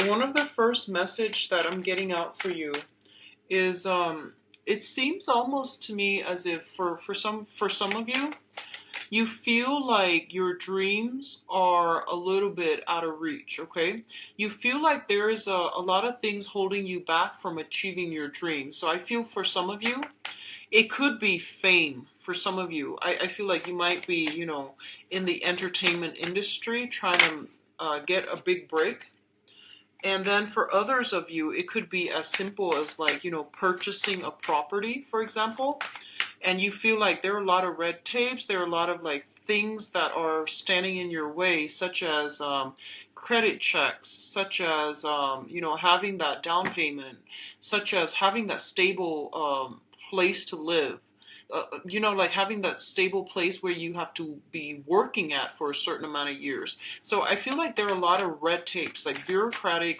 One of the first message that I'm getting out for you is it seems almost to me as if for some of you, you feel like your dreams are a little bit out of reach, okay? You feel like there is a lot of things holding you back from achieving your dreams. So I feel for some of you, it could be fame. For some of you, I feel like you might be, in the entertainment industry trying to get a big break. And then for others of you, it could be as simple as like, purchasing a property, for example, and you feel like there are a lot of red tapes, there are a lot of like things that are standing in your way, such as credit checks, such as, having that down payment, such as having that stable place to live. Like having that stable place where you have to be working at for a certain amount of years. So I feel like there are a lot of red tapes, like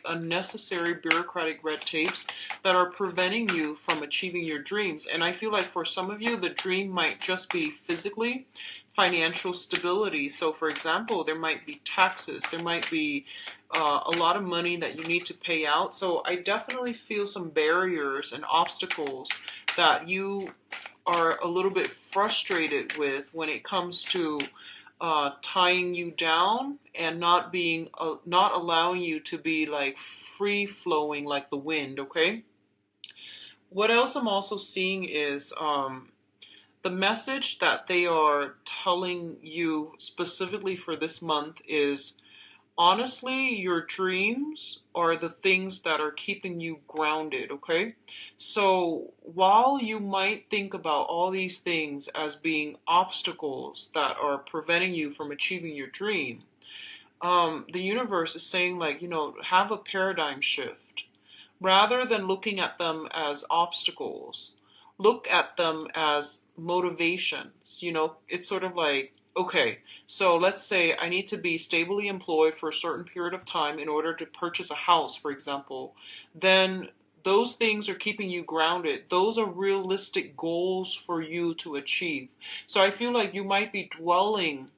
unnecessary bureaucratic red tapes that are preventing you from achieving your dreams. And I feel like for some of you, the dream might just be physically financial stability. So for example, there might be taxes, there might be a lot of money that you need to pay out. So I definitely feel some barriers and obstacles that you are a little bit frustrated with when it comes to tying you down and not allowing you to be like free flowing like the wind. Okay. What else I'm also seeing is the message that they are telling you specifically for this month is, honestly, your dreams are the things that are keeping you grounded, okay? So while you might think about all these things as being obstacles that are preventing you from achieving your dream, the universe is saying, like, have a paradigm shift. Rather than looking at them as obstacles, look at them as motivations. It's sort of like, okay, so let's say I need to be stably employed for a certain period of time in order to purchase a house, for example. Then those things are keeping you grounded. Those are realistic goals for you to achieve. So I feel like you might be dwelling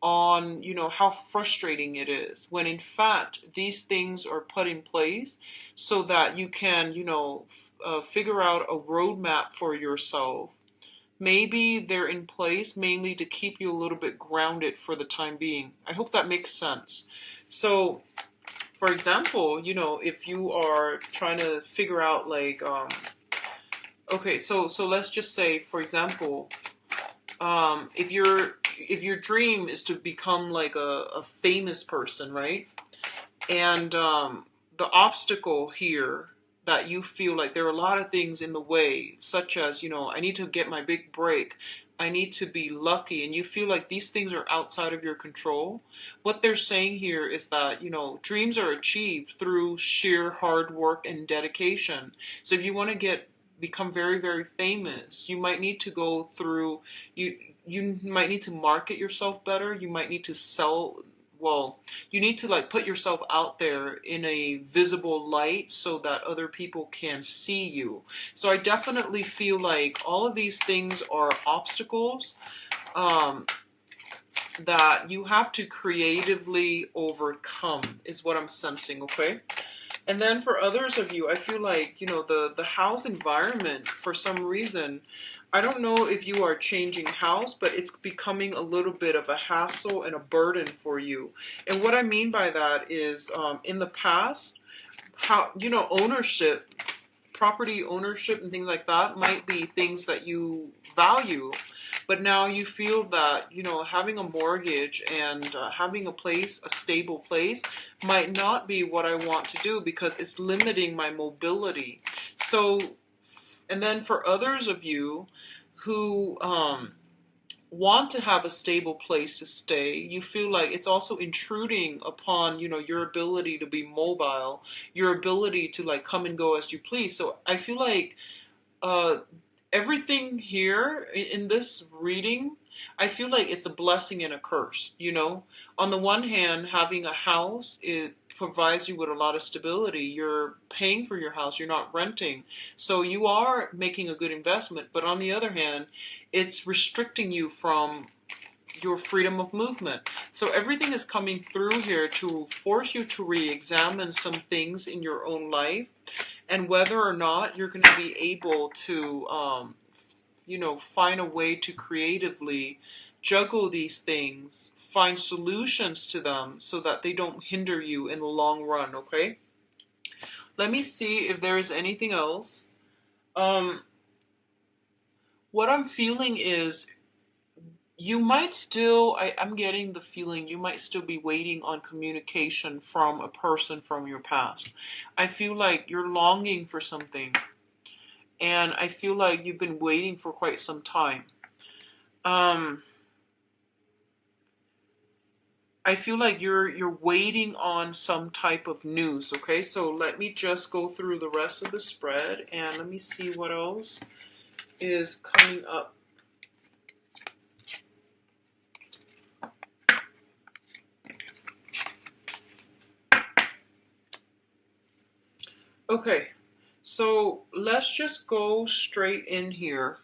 on how frustrating it is, when in fact these things are put in place so that you can figure out a roadmap for yourself. Maybe they're in place mainly to keep you a little bit grounded for the time being. I hope that makes sense. So for example, if you are trying to figure out like okay, so let's just say, for example, if your dream is to become like a famous person, right? And the obstacle here, that you feel like there are a lot of things in the way, such as, I need to get my big break, I need to be lucky, and you feel like these things are outside of your control. What they're saying here is that, dreams are achieved through sheer hard work and dedication. So if you want to become very, very famous, you might need to go through, you might need to market yourself better, you might need to sell, well, you need to like put yourself out there in a visible light so that other people can see you. So I definitely feel like all of these things are obstacles that you have to creatively overcome, is what I'm sensing, okay? And then for others of you, I feel like, the house environment, for some reason, I don't know if you are changing house, but it's becoming a little bit of a hassle and a burden for you. And what I mean by that is, in the past, how, ownership, property ownership and things like that might be things that you value. But now you feel that, having a mortgage and having a stable place, might not be what I want to do because it's limiting my mobility. So, and then for others of you who want to have a stable place to stay, you feel like it's also intruding upon, your ability to be mobile, your ability to like come and go as you please. So I feel like uh, everything here in this reading, I feel like it's a blessing and a curse. On the one hand, having a house, it provides you with a lot of stability. You're paying for your house, you're not renting. So you are making a good investment. But on the other hand, it's restricting you from your freedom of movement. So everything is coming through here to force you to re-examine some things in your own life, and whether or not you're going to be able to, find a way to creatively juggle these things, find solutions to them so that they don't hinder you in the long run, okay? Let me see if there is anything else. What I'm feeling is you might still, I'm getting the feeling you might still be waiting on communication from a person from your past. I feel like you're longing for something, and I feel like you've been waiting for quite some time. I feel like you're waiting on some type of news, okay? So let me just go through the rest of the spread and let me see what else is coming up. Okay, so let's just go straight in here.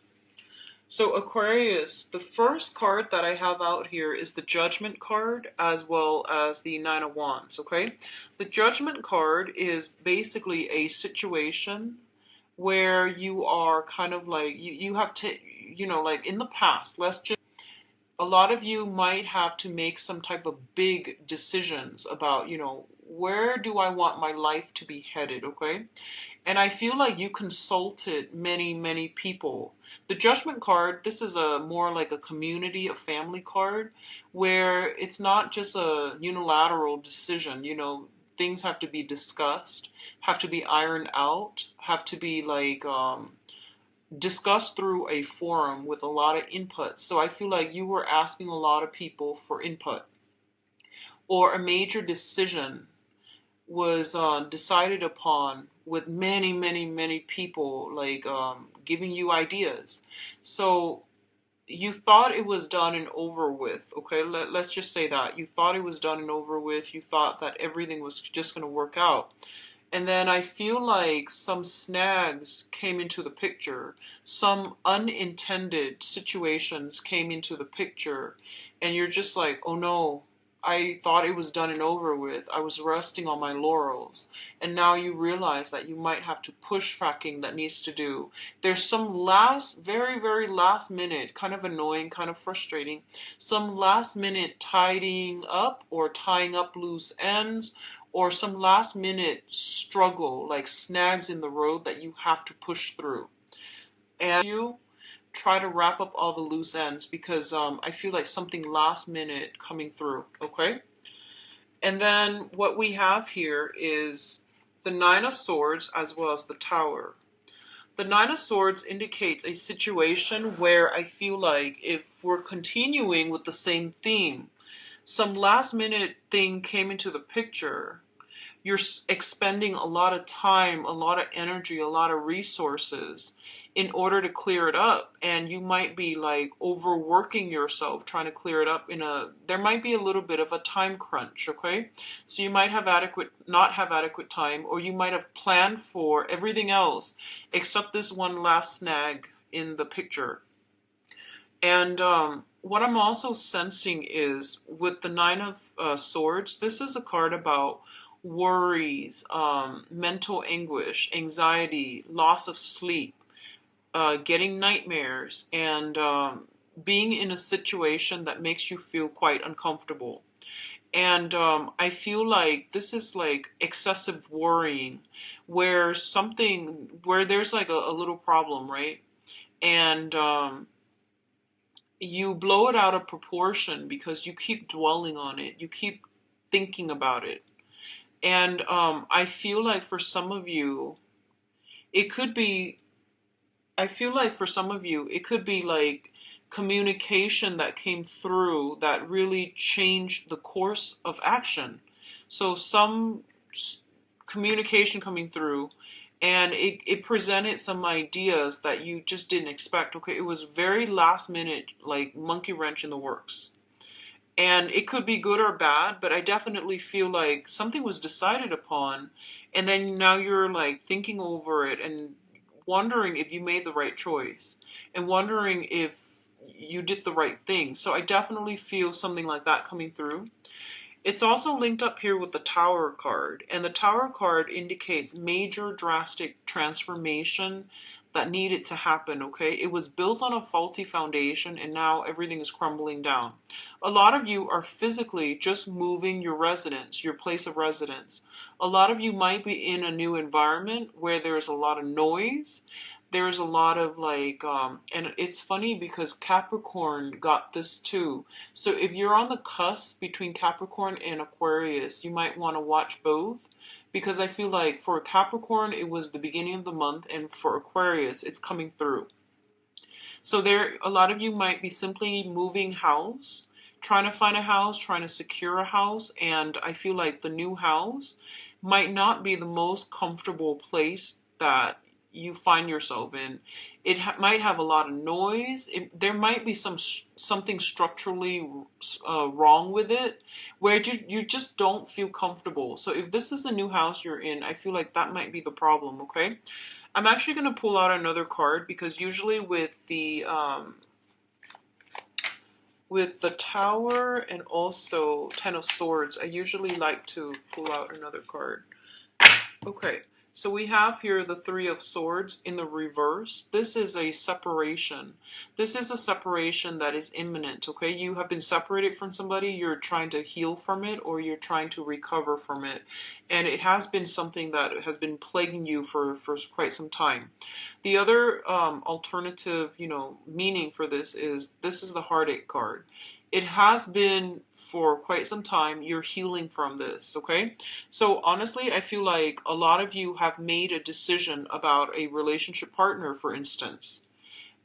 So Aquarius, the first card that I have out here is the Judgment card as well as the Nine of Wands, okay? The Judgment card is basically a situation where you are kind of like, you have to, like in the past, a lot of you might have to make some type of big decisions about, where do I want my life to be headed, okay? And I feel like you consulted many, many people. The Judgment card, this is a more like a community, a family card, where it's not just a unilateral decision, things have to be discussed, have to be ironed out, have to be like discussed through a forum with a lot of input. So I feel like you were asking a lot of people for input, or a major decision was decided upon with many, many, many people like giving you ideas. So you thought it was done and over with, okay? Let's just say that. You thought it was done and over with. You thought that everything was just going to work out. And then I feel like some snags came into the picture. Some unintended situations came into the picture. And you're just like, oh no, I thought it was done and over with. I was resting on my laurels. And now you realize that you might have to push tracking that needs to do. There's some very, very last minute, kind of annoying, kind of frustrating, some last minute tidying up or tying up loose ends, or some last minute struggle, like snags in the road that you have to push through. And you try to wrap up all the loose ends because I feel like something last minute coming through, okay? And then what we have here is the Nine of Swords as well as the Tower. The Nine of Swords indicates a situation where I feel like if we're continuing with the same theme, some last minute thing came into the picture. You're expending a lot of time, a lot of energy, a lot of resources in order to clear it up. And you might be like overworking yourself trying to clear it up there might be a little bit of a time crunch, okay? So you might have not have adequate time, or you might have planned for everything else except this one last snag in the picture. And what I'm also sensing is with the Nine of Swords, this is a card about worries, mental anguish, anxiety, loss of sleep, getting nightmares, and being in a situation that makes you feel quite uncomfortable. And I feel like this is like excessive worrying, where there's like a little problem, right? And you blow it out of proportion because you keep dwelling on it, you keep thinking about it. And I feel like for some of you, it could be, like communication that came through that really changed the course of action. So some communication coming through, and it presented some ideas that you just didn't expect. Okay, it was very last minute, like monkey wrench in the works. And it could be good or bad, but I definitely feel like something was decided upon, and then now you're like thinking over it and wondering if you made the right choice, and wondering if you did the right thing. So I definitely feel something like that coming through. It's also linked up here with the Tower card, and the Tower card indicates major drastic transformation that needed to happen, okay? It was built on a faulty foundation and now everything is crumbling down. A lot of you are physically just moving your residence, your place of residence. A lot of you might be in a new environment where there's a lot of noise. There's a lot of and it's funny because Capricorn got this too. So if you're on the cusp between Capricorn and Aquarius, you might want to watch both, because I feel like for Capricorn it was the beginning of the month, and for Aquarius it's coming through. So there, a lot of you might be simply moving house, trying to find a house, trying to secure a house, and I feel like the new house might not be the most comfortable place that you find yourself in. It might have a lot of noise. There might be something structurally wrong with it, where you just don't feel comfortable. So if this is the new house you're in, I feel like that might be the problem. Okay, I'm actually going to pull out another card, because usually with the Tower and also Ten of Swords, I usually like to pull out another card. Okay, so we have here the Three of Swords in the reverse. This is a separation. This is a separation that is imminent, okay? You have been separated from somebody, you're trying to heal from it, or you're trying to recover from it. And it has been something that has been plaguing you for quite some time. The other alternative, meaning for this is the Heartache card. It has been for quite some time. You're healing from this, okay? So honestly, I feel like a lot of you have made a decision about a relationship partner, for instance,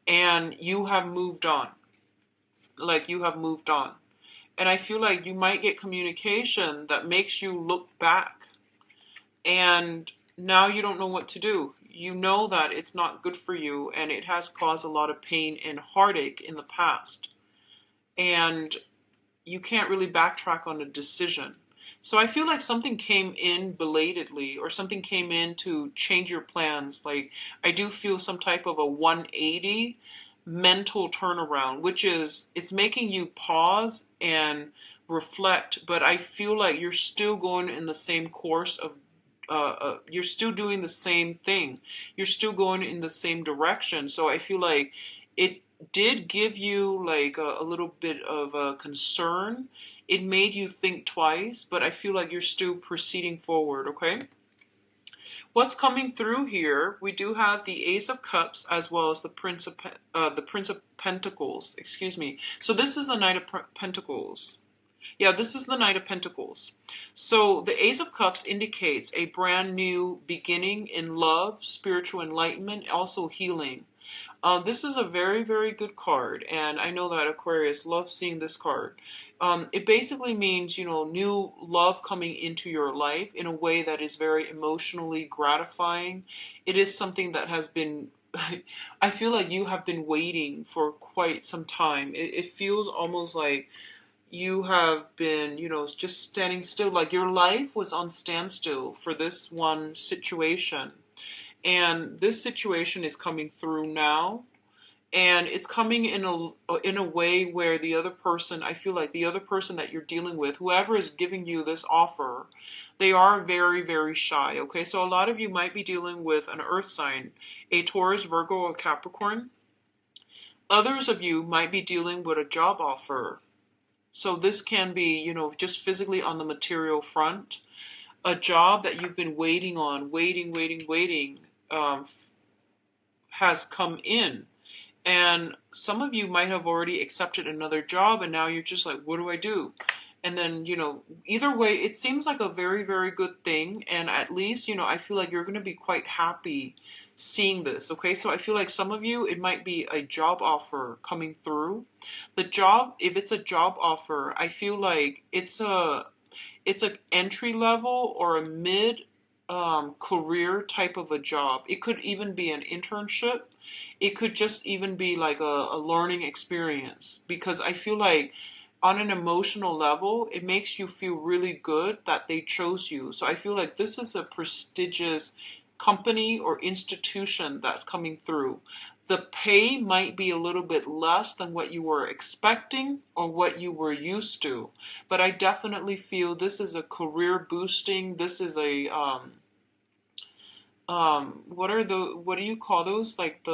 and you have moved on. Like, you have moved on. And I feel like you might get communication that makes you look back, and now you don't know what to do. You know that it's not good for you, and it has caused a lot of pain and heartache in the past. And you can't really backtrack on a decision. So I feel like something came in belatedly, or something came in to change your plans. Like, I do feel some type of a 180 mental turnaround, which is, it's making you pause and reflect, but I feel like you're still going in the same course of you're still doing the same thing. You're still going in the same direction. So I feel like it did give you like a little bit of a concern. It made you think twice, but I feel like you're still proceeding forward, okay? What's coming through here, we do have the Ace of Cups as well as the Prince of Pentacles, excuse me. So this is the Knight of Pentacles. Yeah, this is the Knight of Pentacles. So the Ace of Cups indicates a brand new beginning in love, spiritual enlightenment, also healing. This is a very, very good card, and I know that Aquarius loves seeing this card. It basically means, new love coming into your life in a way that is very emotionally gratifying. It is something that has been, I feel like you have been waiting for quite some time. It feels almost like you have been, just standing still, like your life was on standstill for this one situation. And this situation is coming through now, and it's coming in a way where the other person, I feel like the other person that you're dealing with, whoever is giving you this offer, they are very, very shy, okay? So a lot of you might be dealing with an earth sign, a Taurus, Virgo, or Capricorn. Others of you might be dealing with a job offer. So this can be, just physically on the material front. A job that you've been waiting on, waiting, has come in. And some of you might have already accepted another job, and now you're just like, what do I do? And then, either way, it seems like a very, very good thing. And at least, I feel like you're going to be quite happy seeing this. Okay, so I feel like some of you, it might be a job offer coming through. The job, if it's a job offer, I feel like it's an entry level or a mid career type of a job. It could even be an internship. It could just even be like a learning experience, because I feel like on an emotional level, it makes you feel really good that they chose you. So I feel like this is a prestigious company or institution that's coming through. The pay might be a little bit less than what you were expecting or what you were used to, but I definitely feel this is a career boosting. This is a what do you call those? Like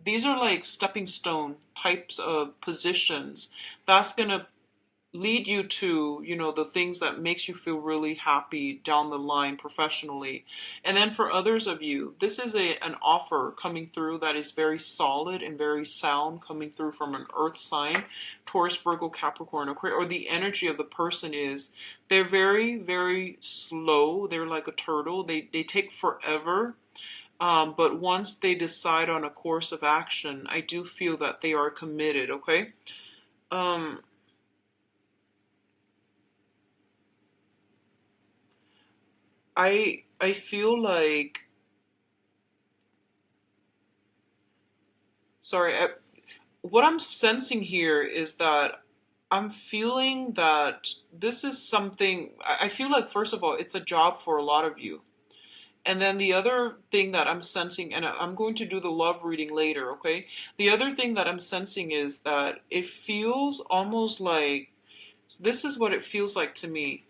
these are like stepping stone types of positions. That's gonna lead you to, the things that makes you feel really happy down the line professionally. And then for others of you, this is an offer coming through that is very solid and very sound, coming through from an earth sign, Taurus, Virgo, Capricorn, Aquarius, or the energy of the person is they're very, very slow. They're like a turtle. They take forever. But once they decide on a course of action, I do feel that they are committed, okay? Um, I feel like, sorry, what I'm sensing here is that I'm feeling that this is something, I feel like, first of all, it's a job for a lot of you. And then the other thing that I'm sensing, and I'm going to do the love reading later, okay? The other thing that I'm sensing is that it feels almost like, this is what it feels like to me.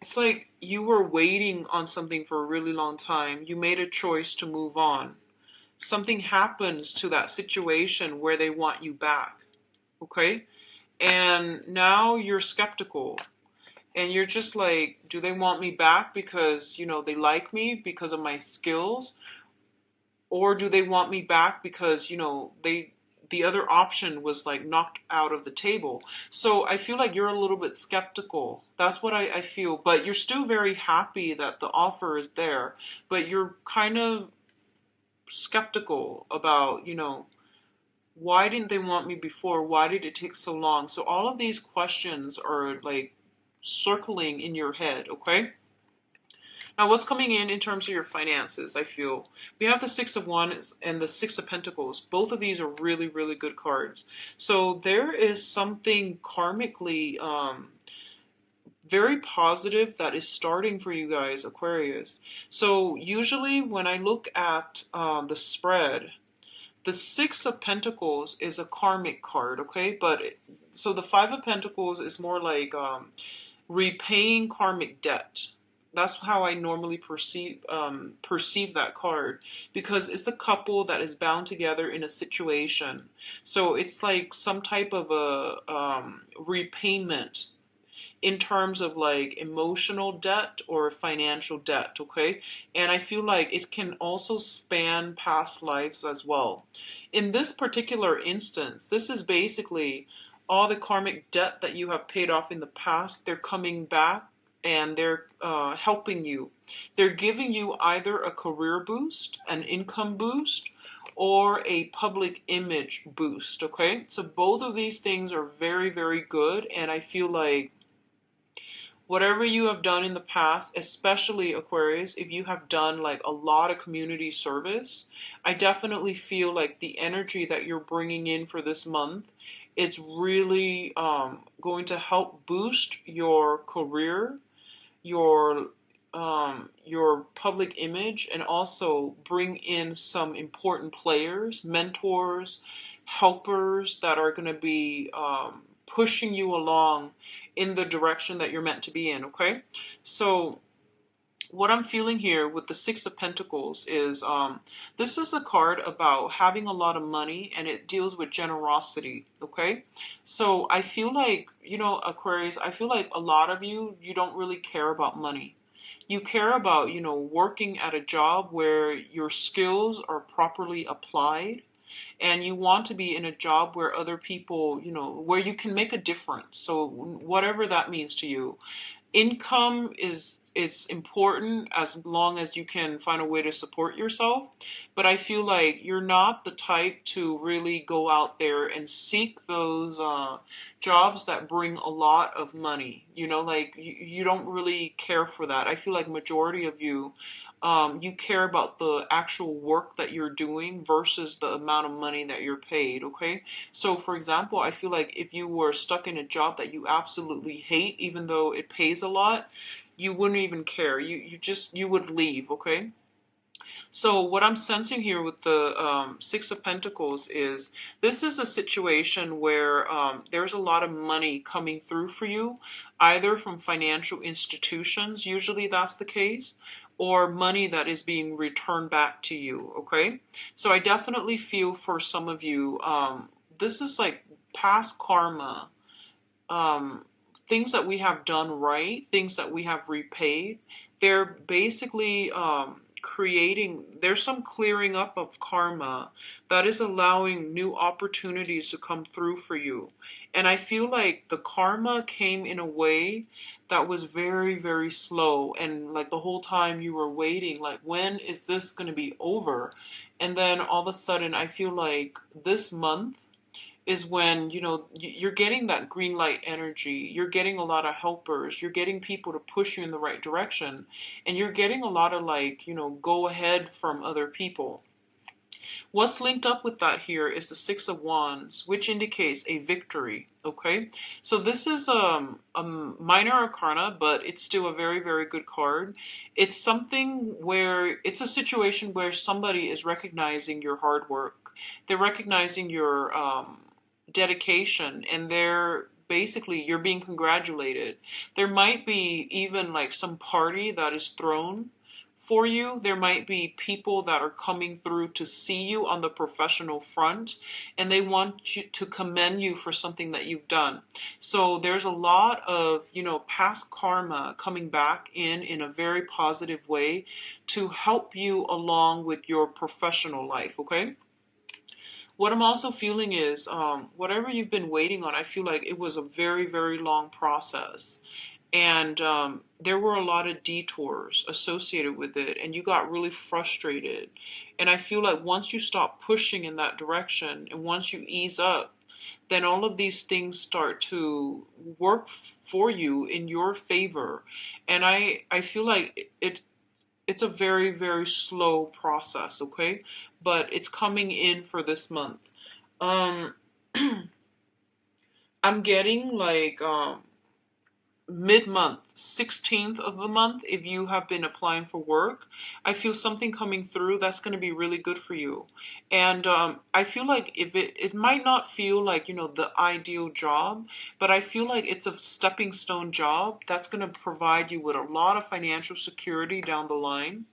It's like you were waiting on something for a really long time. You made a choice to move on. Something happens to that situation where they want you back, okay? And now you're skeptical. And you're just like, do they want me back because, they like me because of my skills? Or do they want me back because, the other option was like knocked out of the table. So I feel like you're a little bit skeptical. That's what I feel. But you're still very happy that the offer is there. But you're kind of skeptical about, why didn't they want me before? Why did it take so long? So all of these questions are like circling in your head, okay? Now, what's coming in terms of your finances, I feel? We have the Six of Wands and the Six of Pentacles. Both of these are really, really good cards. So there is something karmically very positive that is starting for you guys, Aquarius. So usually when I look at the spread, the Six of Pentacles is a karmic card, okay? So the Five of Pentacles is more like repaying karmic debt. That's how I normally perceive that card, because it's a couple that is bound together in a situation. So it's like some type of a repayment in terms of like emotional debt or financial debt, okay? And I feel like it can also span past lives as well. In this particular instance, this is basically all the karmic debt that you have paid off in the past. They're coming back and they're helping you. They're giving you either a career boost, an income boost, or a public image boost, okay? So both of these things are very, very good, and I feel like whatever you have done in the past, especially Aquarius, if you have done like a lot of community service, I definitely feel like the energy that you're bringing in for this month, it's really going to help boost your career, your public image, and also bring in some important players, mentors, helpers that are going to be pushing you along in the direction that you're meant to be in, okay? So what I'm feeling here with the Six of Pentacles is this is a card about having a lot of money, and it deals with generosity, okay? So I feel like, Aquarius, I feel like a lot of you don't really care about money. You care about, working at a job where your skills are properly applied, and you want to be in a job where other people, where you can make a difference. So whatever that means to you. Income it's important as long as you can find a way to support yourself, but I feel like you're not the type to really go out there and seek those jobs that bring a lot of money. Like you don't really care for that. I feel like majority of you, you care about the actual work that you're doing versus the amount of money that you're paid, okay? So for example, I feel like if you were stuck in a job that you absolutely hate, even though it pays a lot, you wouldn't even care. You would leave, okay? So what I'm sensing here with the Six of Pentacles is this is a situation where there's a lot of money coming through for you, either from financial institutions, usually that's the case, or money that is being returned back to you, okay? So I definitely feel for some of you, this is like past karma, um, things that we have done right, things that we have repaid. They're basically creating, there's some clearing up of karma that is allowing new opportunities to come through for you. And I feel like the karma came in a way that was very, very slow. And like the whole time you were waiting, like, when is this going to be over? And then all of a sudden, I feel like this month is when, you know, you're getting that green light energy. You're getting a lot of helpers. You're getting people to push you in the right direction. And you're getting a lot of, like, you know, go ahead from other people. What's linked up with that here is the Six of Wands, which indicates a victory, okay? So this is a minor arcana, but it's still a very, very good card. It's something where, it's a situation where somebody is recognizing your hard work. They're recognizing your dedication, and they're basically, you're being congratulated. There might be even like some party that is thrown for you. There might be people that are coming through to see you on the professional front, and they want you to commend you for something that you've done. So there's a lot of, you know, past karma coming back in a very positive way to help you along with your professional life, okay? What I'm also feeling is whatever you've been waiting on, I feel like it was a very, very long process. And there were a lot of detours associated with it, and you got really frustrated. And I feel like once you stop pushing in that direction and once you ease up, then all of these things start to work for you in your favor. And I feel like it's a very, very slow process, okay? But it's coming in for this month. Um, I'm getting like mid-month, 16th of the month, if you have been applying for work, I feel something coming through that's going to be really good for you. And I feel like if it might not feel like, you know, the ideal job, but I feel like it's a stepping stone job that's going to provide you with a lot of financial security down the line,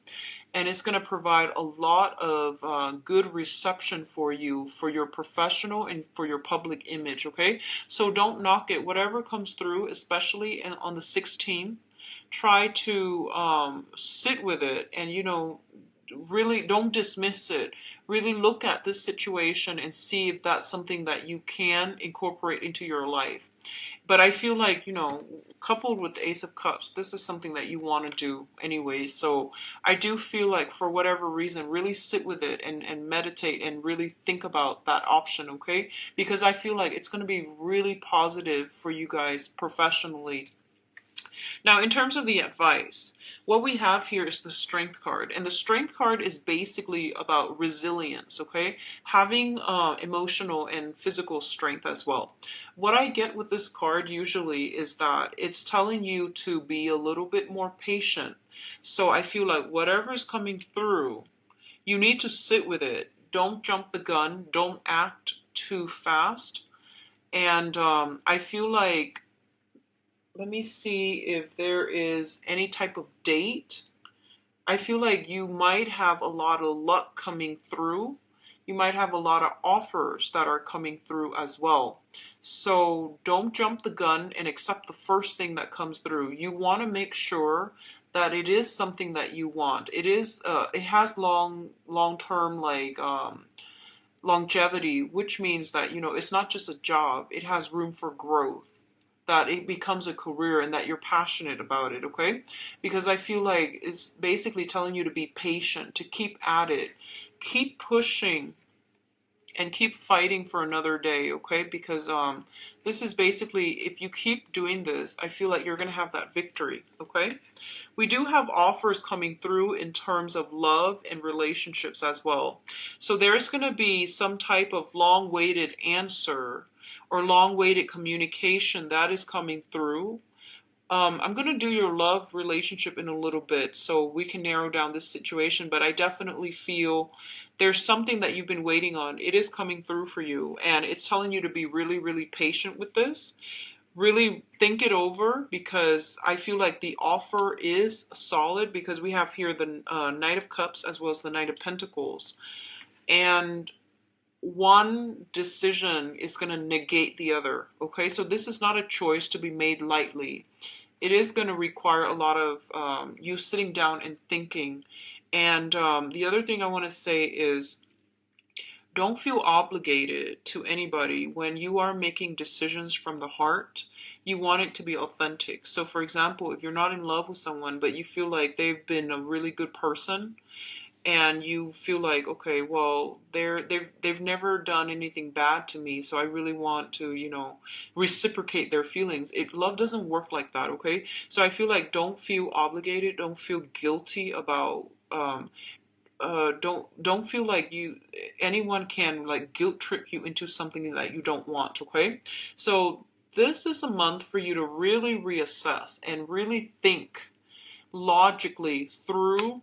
and it's going to provide a lot of good reception for you, for your professional and for your public image, okay? So don't knock it. Whatever comes through, especially on the 16th, try to sit with it and, you know, really don't dismiss it. Really look at this situation and see if that's something that you can incorporate into your life. But I feel like, you know, coupled with the Ace of Cups, this is something that you want to do anyway. So I do feel like for whatever reason, really sit with it and meditate and really think about that option, okay? Because I feel like it's going to be really positive for you guys professionally. Now, in terms of the advice, what we have here is the Strength card. And the Strength card is basically about resilience, okay? Having emotional and physical strength as well. What I get with this card usually is that it's telling you to be a little bit more patient. So I feel like whatever's coming through, you need to sit with it. Don't jump the gun. Don't act too fast. And I feel like, let me see if there is any type of date. I feel like you might have a lot of luck coming through. You might have a lot of offers that are coming through as well. So don't jump the gun and accept the first thing that comes through. You want to make sure that it is something that you want. It is. It has long-term like longevity, which means that, you know, it's not just a job. It has room for growth, that it becomes a career and that you're passionate about it, okay? Because I feel like it's basically telling you to be patient, to keep at it, keep pushing, and keep fighting for another day, okay? Because this is basically, if you keep doing this, I feel like you're going to have that victory, okay? We do have offers coming through in terms of love and relationships as well. So there's going to be some type of long-awaited answer or long-awaited communication that is coming through I'm going to do your love relationship in a little bit so we can narrow down this situation, but I definitely feel there's something that you've been waiting on. It is coming through for you, and it's telling you to be really, really patient with this. Really think it over, because I feel like the offer is solid, because we have here the Knight of Cups as well as the Knight of Pentacles. And one decision is going to negate the other. Okay, so this is not a choice to be made lightly. It is going to require a lot of you sitting down and thinking. And the other thing I want to say is, don't feel obligated to anybody when you are making decisions from the heart. You want it to be authentic. So, for example, if you're not in love with someone, but you feel like they've been a really good person, and you feel like, okay, well, they've never done anything bad to me, so I really want to, reciprocate their feelings. Love doesn't work like that, okay? So I feel like, don't feel obligated, don't feel guilty about don't feel like anyone can like guilt trip you into something that you don't want, okay? So this is a month for you to really reassess and really think logically through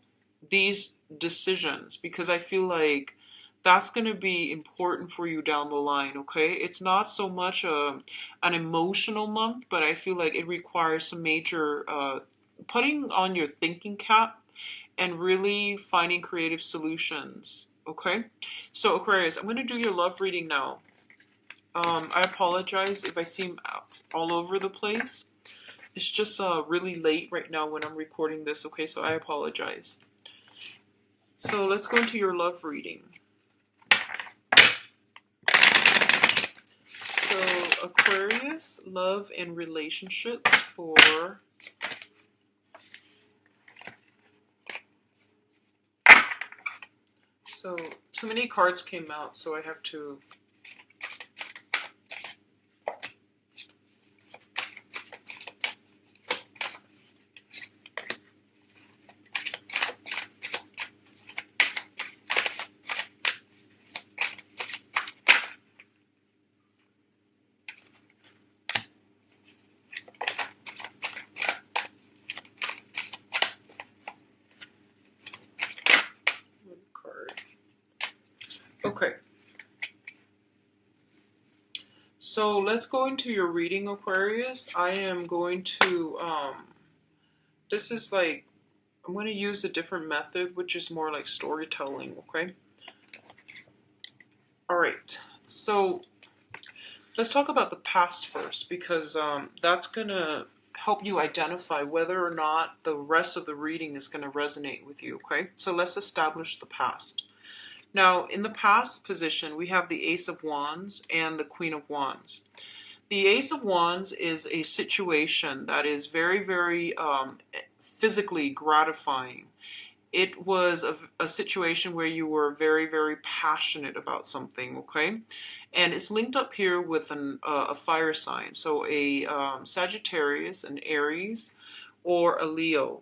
these decisions, because I feel like that's going to be important for you down the line, okay? It's not so much an emotional month, but I feel like it requires some major putting on your thinking cap and really finding creative solutions, okay? So Aquarius, I'm going to do your love reading now. I apologize if I seem all over the place. It's just really late right now when I'm recording this, okay? So I apologize. So let's go into your love reading. So Aquarius, love and relationships for so too many cards came out, so I have to okay. So let's go into your reading, Aquarius. I am going to, this is like, I'm going to use a different method, which is more like storytelling, okay? All right. So let's talk about the past first, because that's going to help you identify whether or not the rest of the reading is going to resonate with you, okay? So let's establish the past. Now, in the past position, we have the Ace of Wands and the Queen of Wands. The Ace of Wands is a situation that is very, very physically gratifying. It was a situation where you were very, very passionate about something, okay? And it's linked up here with a fire sign. So a Sagittarius, an Aries, or a Leo.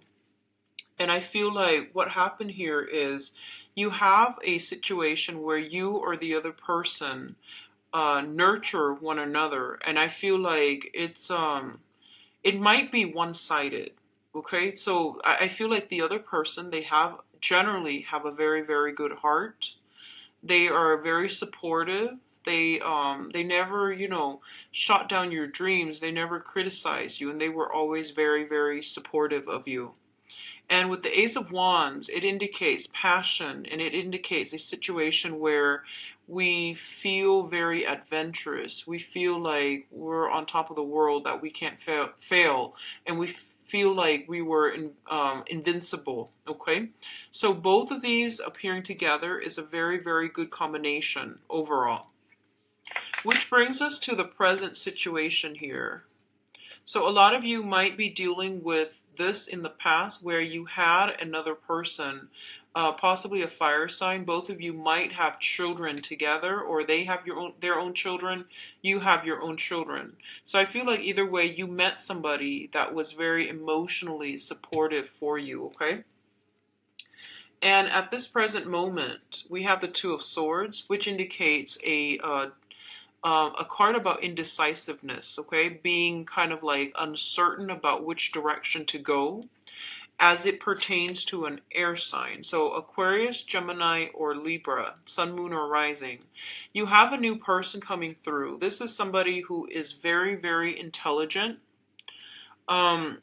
And I feel like what happened here is you have a situation where you or the other person nurture one another, and I feel like it might be one-sided. Okay, so I feel like the other person, they generally have a very, very good heart. They are very supportive. They never, shot down your dreams. They never criticize you, and they were always very, very supportive of you. And with the Ace of Wands, it indicates passion, and it indicates a situation where we feel very adventurous. We feel like we're on top of the world, that we can't fail, and we feel like we were invincible, okay? So both of these appearing together is a very, very good combination overall. Which brings us to the present situation here. So a lot of you might be dealing with this in the past, where you had another person, possibly a fire sign. Both of you might have children together, or they have their own children, you have your own children. So I feel like either way, you met somebody that was very emotionally supportive for you, okay? And at this present moment, we have the Two of Swords, which indicates a card about indecisiveness, okay? Being kind of like uncertain about which direction to go as it pertains to an air sign. So Aquarius, Gemini, or Libra, Sun, Moon, or Rising. You have a new person coming through. This is somebody who is very, very intelligent. Um,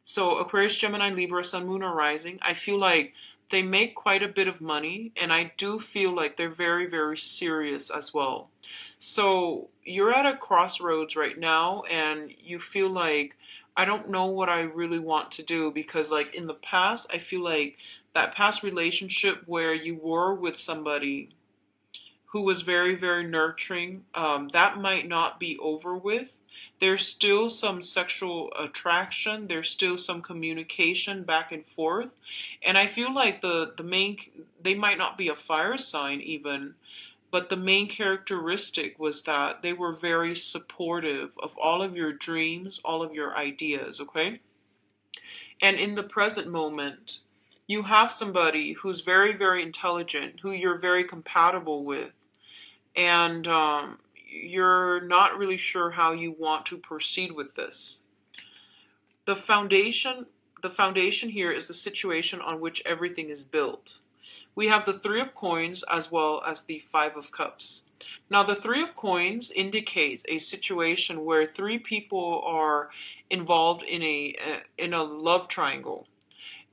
so Aquarius, Gemini, Libra, Sun, Moon, or Rising. I feel like they make quite a bit of money, and I do feel like they're very, very serious as well. So you're at a crossroads right now, and you feel like, I don't know what I really want to do, because like in the past, I feel like that past relationship where you were with somebody who was very, very nurturing, that might not be over with. There's still some sexual attraction. There's still some communication back and forth. And I feel like the main, they might not be a fire sign even, but the main characteristic was that they were very supportive of all of your dreams, all of your ideas, okay? And in the present moment, you have somebody who's very, very intelligent, who you're very compatible with, and you're not really sure how you want to proceed with this. The foundation, the foundation here is the situation on which everything is built. We have the Three of Coins as well as the Five of Cups. Now, the Three of Coins indicates a situation where three people are involved in a love triangle.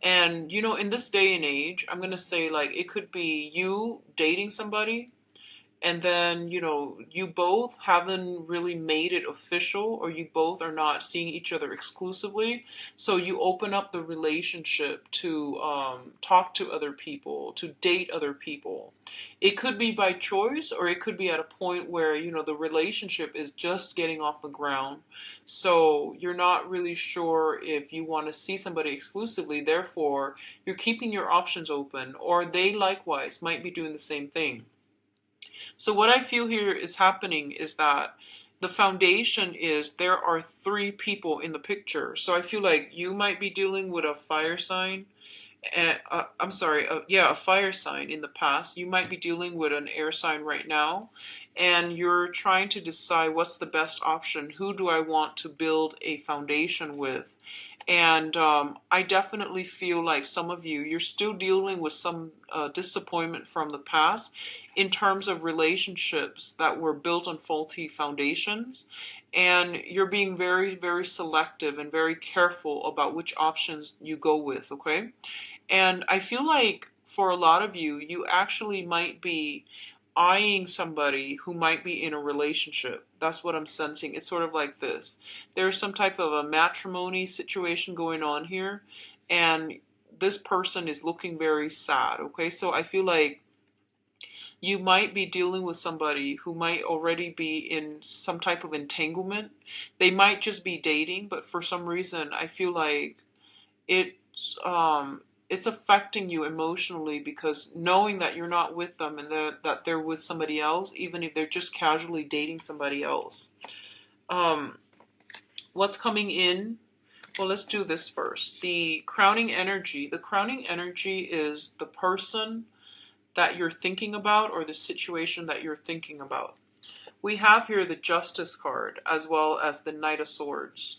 And you know, in this day and age, I'm gonna say like it could be you dating somebody, and then you know you both haven't really made it official, or you both are not seeing each other exclusively, so you open up the relationship to talk to other people, to date other people. It could be by choice, or it could be at a point where you know the relationship is just getting off the ground, so you're not really sure if you want to see somebody exclusively, therefore you're keeping your options open, or they likewise might be doing the same thing. So what I feel here is happening is that the foundation is there are three people in the picture. So I feel like you might be dealing with a fire sign. And, I'm sorry, yeah, a fire sign in the past. You might be dealing with an air sign right now, and you're trying to decide what's the best option. Who do I want to build a foundation with? And I definitely feel like some of you, you're still dealing with some disappointment from the past in terms of relationships that were built on faulty foundations. And you're being very, very selective and very careful about which options you go with, okay? And I feel like for a lot of you, you actually might be eyeing somebody who might be in a relationship. That's what I'm sensing. It's sort of like this. There's some type of a matrimony situation going on here, and this person is looking very sad, okay? So I feel like you might be dealing with somebody who might already be in some type of entanglement. They might just be dating, but for some reason, I feel like it's affecting you emotionally, because knowing that you're not with them and that they're with somebody else, even if they're just casually dating somebody else. What's coming in? Well, let's do this first. The crowning energy. The crowning energy is the person that you're thinking about, or the situation that you're thinking about. We have here the Justice card as well as the Knight of Swords.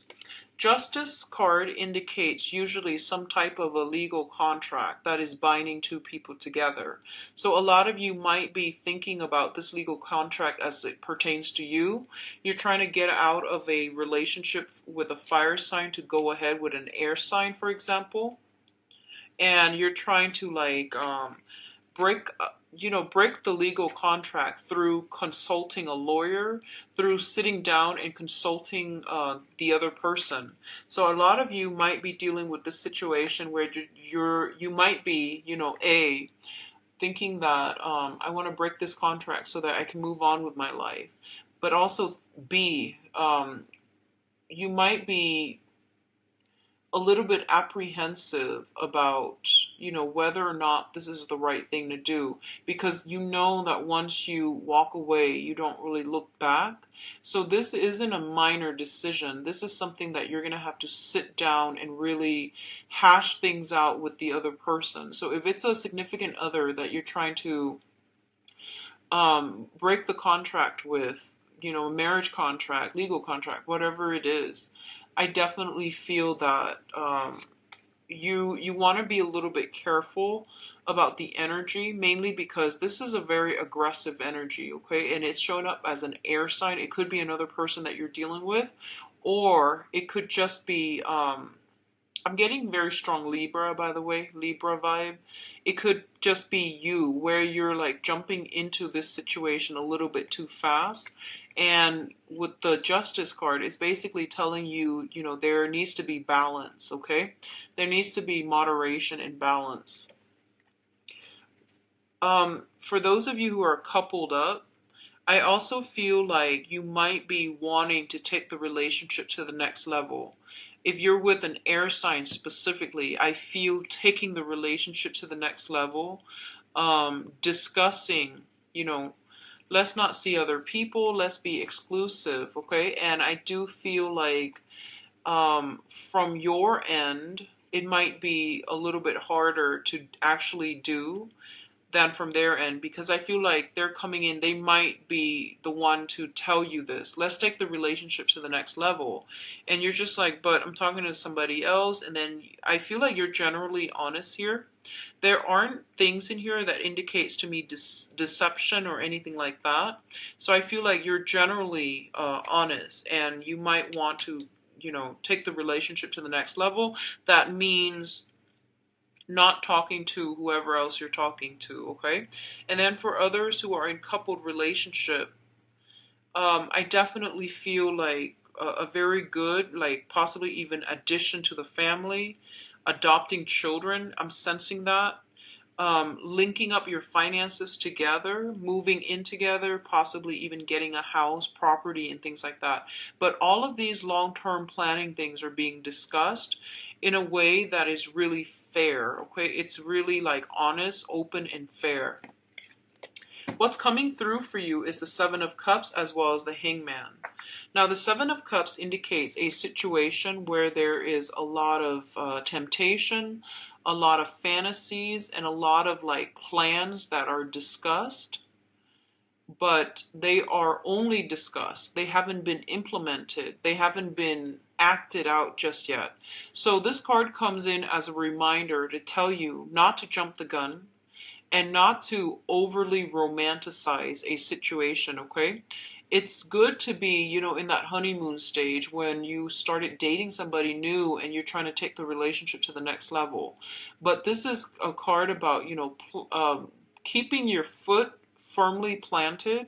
Justice card indicates usually some type of a legal contract that is binding two people together. So a lot of you might be thinking about this legal contract as it pertains to you. You're trying to get out of a relationship with a fire sign to go ahead with an air sign, for example. And you're trying to like break break the legal contract through consulting a lawyer, through sitting down and consulting the other person. So a lot of you might be dealing with this situation where you might be thinking that I want to break this contract so that I can move on with my life, but also B, you might be a little bit apprehensive about, whether or not this is the right thing to do, because you know that once you walk away, you don't really look back. So this isn't a minor decision. This is something that you're going to have to sit down and really hash things out with the other person. So if it's a significant other that you're trying to break the contract with, a marriage contract, legal contract, whatever it is. I definitely feel that you want to be a little bit careful about the energy, mainly because this is a very aggressive energy, okay? And it's showing up as an air sign. It could be another person that you're dealing with, or it could just be I'm getting very strong Libra, by the way, Libra vibe. It could just be you, where you're like jumping into this situation a little bit too fast. And with the Justice card, it's basically telling you, there needs to be balance, okay? There needs to be moderation and balance. For those of you who are coupled up, I also feel like you might be wanting to take the relationship to the next level. If you're with an air sign specifically, I feel taking the relationship to the next level, discussing, let's not see other people, let's be exclusive, okay? And I do feel like from your end, it might be a little bit harder to actually do than from their end, because I feel like they're coming in, they might be the one to tell you this. Let's take the relationship to the next level. And you're just like, but I'm talking to somebody else. And then I feel like you're generally honest here. There aren't things in here that indicates to me deception or anything like that. So I feel like you're generally honest, and you might want to, take the relationship to the next level. That means not talking to whoever else you're talking to, okay? And then for others who are in coupled relationship, I definitely feel like a very good, like possibly even addition to the family, adopting children. I'm sensing that. Linking up your finances together, moving in together, possibly even getting a house, property, and things like that. But all of these long-term planning things are being discussed in a way that is really fair, okay? It's really like honest, open, and fair. What's coming through for you is the Seven of Cups as well as the Hangman. Now, the Seven of Cups indicates a situation where there is a lot of temptation, a lot of fantasies, and a lot of like plans that are discussed, but they are only discussed. They haven't been implemented. They haven't been acted out just yet. So this card comes in as a reminder to tell you not to jump the gun and not to overly romanticize a situation, okay? It's good to be, in that honeymoon stage when you started dating somebody new and you're trying to take the relationship to the next level. But this is a card about, keeping your foot firmly planted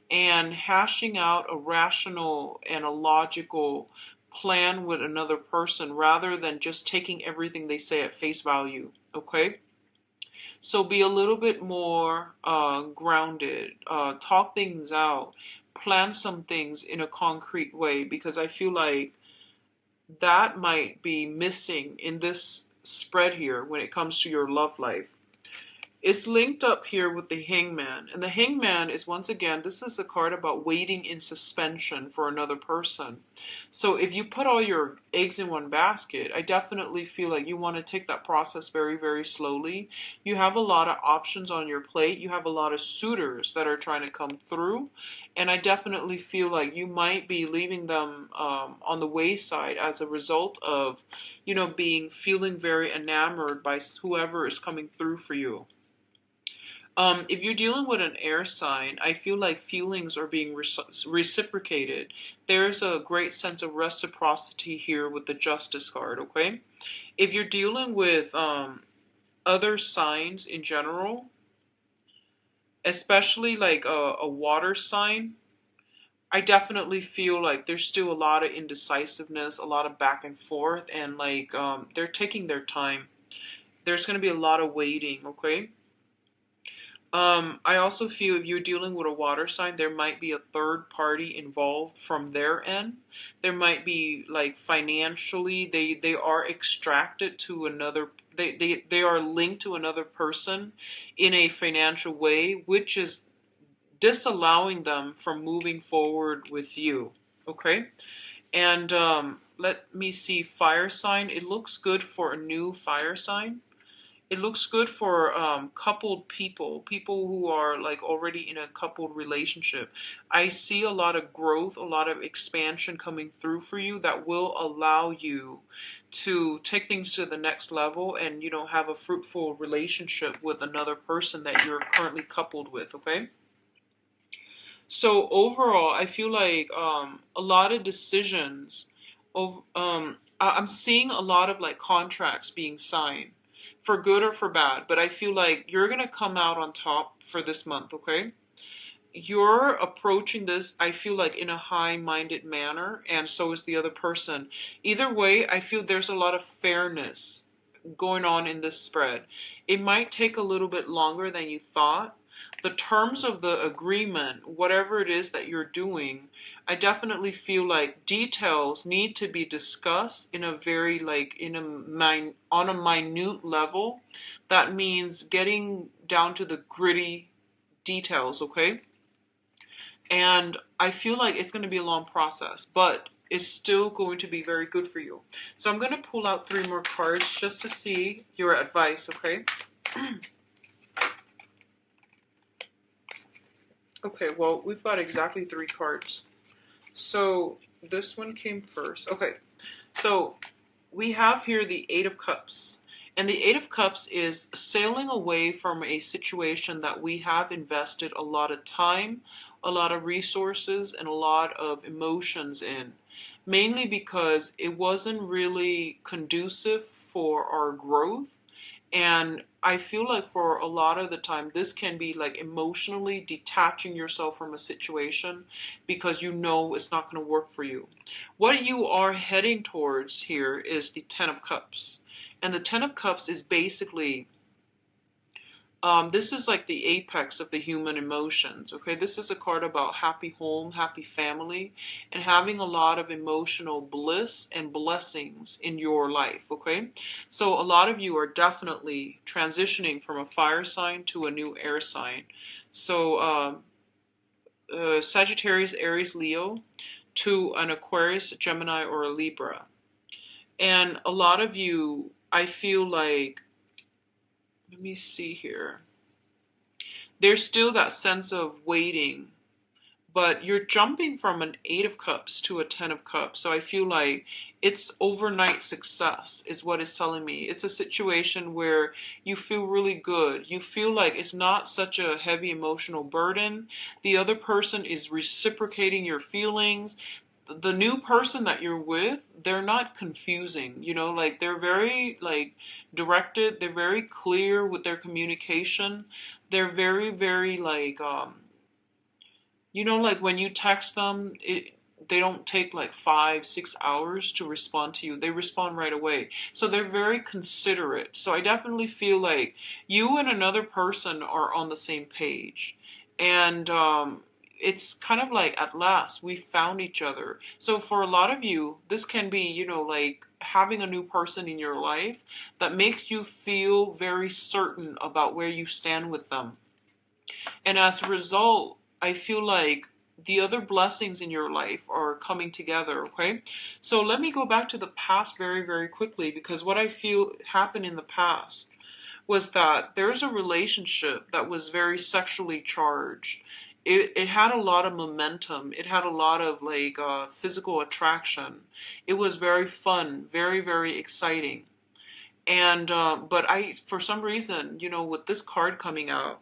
and hashing out a rational and a logical plan with another person rather than just taking everything they say at face value, okay? So be a little bit more grounded, talk things out, plan some things in a concrete way, because I feel like that might be missing in this spread here when it comes to your love life. It's linked up here with the Hangman. And the Hangman is, once again, this is a card about waiting in suspension for another person. So if you put all your eggs in one basket, I definitely feel like you want to take that process very, very slowly. You have a lot of options on your plate. You have a lot of suitors that are trying to come through. And I definitely feel like you might be leaving them on the wayside as a result of, feeling very enamored by whoever is coming through for you. If you're dealing with an air sign, I feel like feelings are being reciprocated. There's a great sense of reciprocity here with the Justice card, okay? If you're dealing with other signs in general, especially like a water sign, I definitely feel like there's still a lot of indecisiveness, a lot of back and forth, and like they're taking their time. There's going to be a lot of waiting, okay? I also feel if you're dealing with a water sign, there might be a third party involved from their end. There might be like financially, they are extracted to another, they are linked to another person in a financial way, which is disallowing them from moving forward with you. Okay? And let me see, fire sign. It looks good for a new fire sign. It looks good for coupled people, people who are like already in a coupled relationship. I see a lot of growth, a lot of expansion coming through for you that will allow you to take things to the next level and, you know, have a fruitful relationship with another person that you're currently coupled with, okay? So overall, I feel like a lot of decisions. I'm seeing a lot of like contracts being signed, for good or for bad. But I feel like you're gonna come out on top for this month. Okay, you're approaching this. I feel like in a high-minded manner, and so is the other person. Either way, I feel there's a lot of fairness going on in this spread. It might take a little bit longer than you thought. The terms of the agreement, whatever it is that you're doing, I definitely feel like details need to be discussed in a very like in a on a minute level. That means getting down to the gritty details, okay? And I feel like it's going to be a long process, but it's still going to be very good for you. So I'm going to pull out 3 more cards just to see your advice, okay? Okay, well, we've got exactly 3 cards. So this one came first. Okay, so we have here the 8 of Cups. And the 8 of Cups is sailing away from a situation that we have invested a lot of time, a lot of resources, and a lot of emotions in. Mainly because it wasn't really conducive for our growth. And I feel like for a lot of the time, this can be like emotionally detaching yourself from a situation because you know it's not going to work for you. What you are heading towards here is the 10 of Cups. And the 10 of Cups is basically, this is like the apex of the human emotions, okay? This is a card about happy home, happy family, and having a lot of emotional bliss and blessings in your life, okay? So a lot of you are definitely transitioning from a fire sign to a new air sign. So Sagittarius, Aries, Leo, to an Aquarius, Gemini, or a Libra. And a lot of you, I feel like, let me see here. There's still that sense of waiting, but you're jumping from an 8 of Cups to a 10 of Cups. So I feel like it's overnight success is what it's telling me. It's a situation where you feel really good. You feel like it's not such a heavy emotional burden. The other person is reciprocating your feelings. The new person that you're with, they're not confusing, you know, like they're very like directed, they're very clear with their communication. They're very, very like you know, like when you text them, they don't take like 5, 6 hours to respond to you. They respond right away. So they're very considerate. So I definitely feel like you and another person are on the same page. And it's kind of like at last we found each other. So for a lot of you, this can be, you know, like having a new person in your life that makes you feel very certain about where you stand with them. And as a result, I feel like the other blessings in your life are coming together, okay? So let me go back to the past very, very quickly because what I feel happened in the past was that there's a relationship that was very sexually charged. It had a lot of momentum. It had a lot of like physical attraction. It was very fun, very, very exciting. And but for some reason, you know, with this card coming out,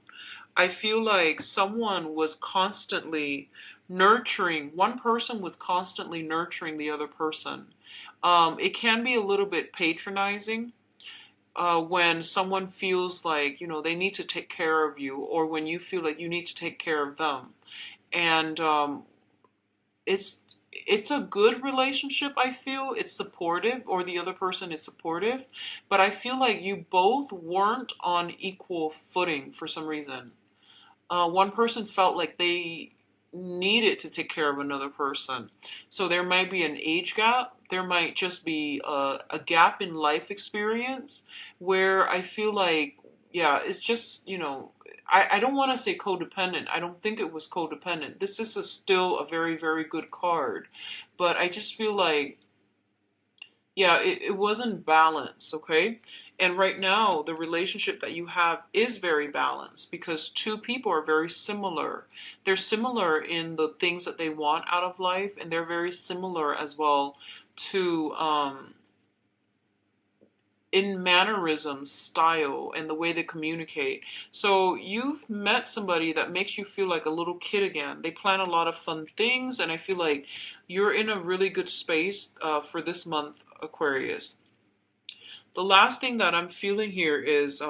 I feel like someone was constantly nurturing, one person was constantly nurturing the other person. It can be a little bit patronizing when someone feels like, you know, they need to take care of you, or when you feel like you need to take care of them. And it's it's a good relationship. I feel it's supportive, or the other person is supportive, but I feel like you both weren't on equal footing for some reason. One person felt like they needed to take care of another person. So there might be an age gap. There might just be a gap in life experience where I feel like, yeah, it's just, you know, I don't want to say codependent. I don't think it was codependent. This is still a very, very good card. But I just feel like, yeah, it wasn't balanced, okay? And right now, the relationship that you have is very balanced because two people are very similar. They're similar in the things that they want out of life, and they're very similar as well to in mannerisms, style, and the way they communicate. So you've met somebody that makes you feel like a little kid again. They plan a lot of fun things, and I feel like you're in a really good space for this month, Aquarius. The last thing that I'm feeling here is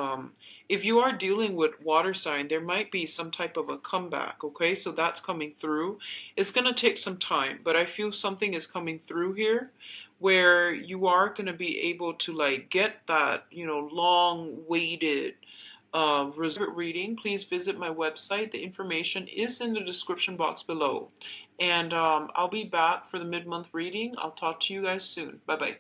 if you are dealing with water sign, there might be some type of a comeback, okay? So that's coming through. It's going to take some time, but I feel something is coming through here where you are going to be able to like get that, long waited reserve reading. Please visit my website. The information is in the description box below. And I'll be back for the mid-month reading. I'll talk to you guys soon. Bye-bye.